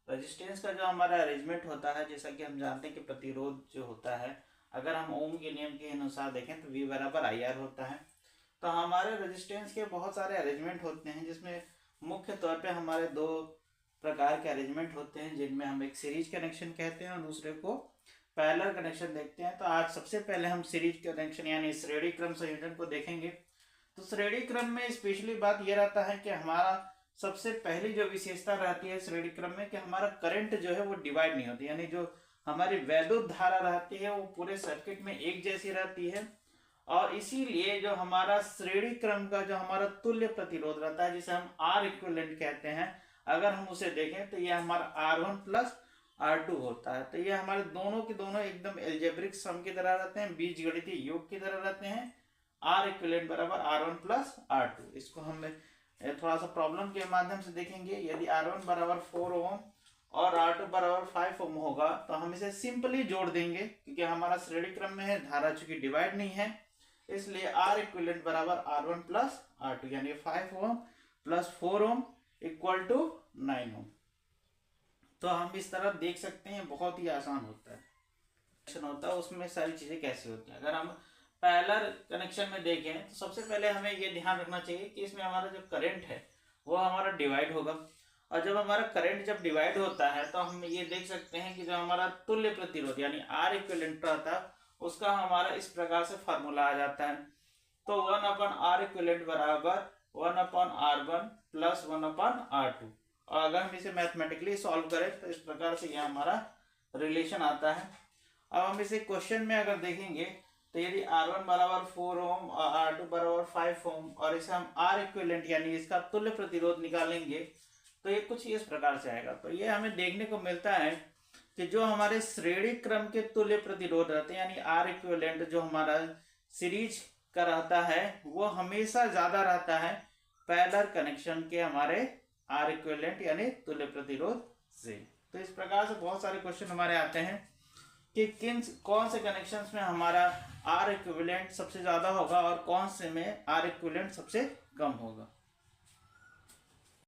Resistance का जो हमारा अरेंजमेंट होता है, जैसा कि हम जानते हैं कि प्रतिरोध जो होता है, अगर हम ओम के नियम के अनुसार देखें तो V बराबर IR होता है। तो हमारे रेजिस्टेंस के बहुत सारे अरेंजमेंट होते हैं, जिसमें मुख्य तौर पे हमारे दो प्रकार के अरेंजमेंट होते हैं, जिनमें हम एक सीरीज कनेक्शन कहते हैं और दूसरे को पैरेलल कनेक्शन देखते हैं। तो आज सबसे पहले हम सीरीज कनेक्शन यानी श्रेणी क्रम संयोजन को देखेंगे। तो श्रेणी क्रम में स्पेशली बात यह रहता है कि हमारा सबसे पहली जो विशेषता रहती है श्रेणी क्रम में कि हमारा करंट जो है वो डिवाइड नहीं होती, यानी जो हमारी वैद्युत धारा रहती है वो पूरे सर्किट में एक जैसी रहती है। और इसीलिए जो हमारा श्रेणी क्रम का जो हमारा तुल्य प्रतिरोध रहता है, जिसे हम R इक्विवेलेंट कहते हैं, अगर हम उसे देखें तो यह हमारा R1 प्लस R2 होता है। तो ये हमारे दोनों के दोनों एकदम एल्जेब्रिक सम की तरह रहते हैं, बीजगणितीय योग की तरह रहते हैं। R इक्विवेलेंट बराबर R1 प्लस R2। इसको हम थोड़ा सा प्रॉब्लम के माध्यम से देखेंगे। यदि R1 बराबर 4 ओम और R2 बराबर 5 ओम होगा तो हम इसे सिंपली जोड़ देंगे, क्योंकि हमारा श्रेणी क्रम में है, धारा चूंकि डिवाइड नहीं है, इसलिए R इक्विवेलेंट बराबर R1 प्लस R2, यानी 5 ohm plus 4 ohm equal to 9 ohm. तो हम इस तरह देख सकते हैं, बहुत ही आसान होता है उसमें सारी चीजें कैसे होती हैं। अगर हम पैरेलल कनेक्शन में देखें तो सबसे पहले हमें ये ध्यान रखना चाहिए कि इसमें हमारा जो करंट है वो हमारा डिवाइड होगा, और जब हमारा करंट जब डिवाइड होता है तो हम ये देख सकते हैं कि जो हमारा तुल्य प्रतिरोध यानी R इक्विवेलेंट रहता है उसका हमारा इस प्रकार से फार्मूला आ जाता है। तो 1/R इक्विवेलेंट बराबर 1/R1 प्लस 1/R2। और अगर हम इसे मैथमेटिकली सॉल्व करें तो इस प्रकार से यह हमारा रिलेशन आता है। अब हम इसे क्वेश्चन में अगर देखेंगे तो यदि R1 बराबर 4 ओम और R2 बराबर 5 ओम और इसे हम R इक्विवेलेंट यानी इसका तुल्य प्रतिरोध निकालेंगे तो ये कुछ इस प्रकार से आएगा। तो ये हमें देखने को मिलता है कि जो हमारे श्रेणी क्रम के तुल्य प्रतिरोध रहते हैं यानी R इक्विवेलेंट जो हमारा सीरीज का रहता है वो हमेशा ज्यादा रहता है पैरेलल कनेक्शन के हमारे R इक्विवेलेंट यानी तुल्य प्रतिरोध से। तो इस प्रकार से बहुत सारे क्वेश्चन हमारे आते हैं कि कौन से कनेक्शंस में हमारा R इक्विवेलेंट सबसे ज्यादा होगा और कौन से में R इक्विवेलेंट सबसे कम होगा।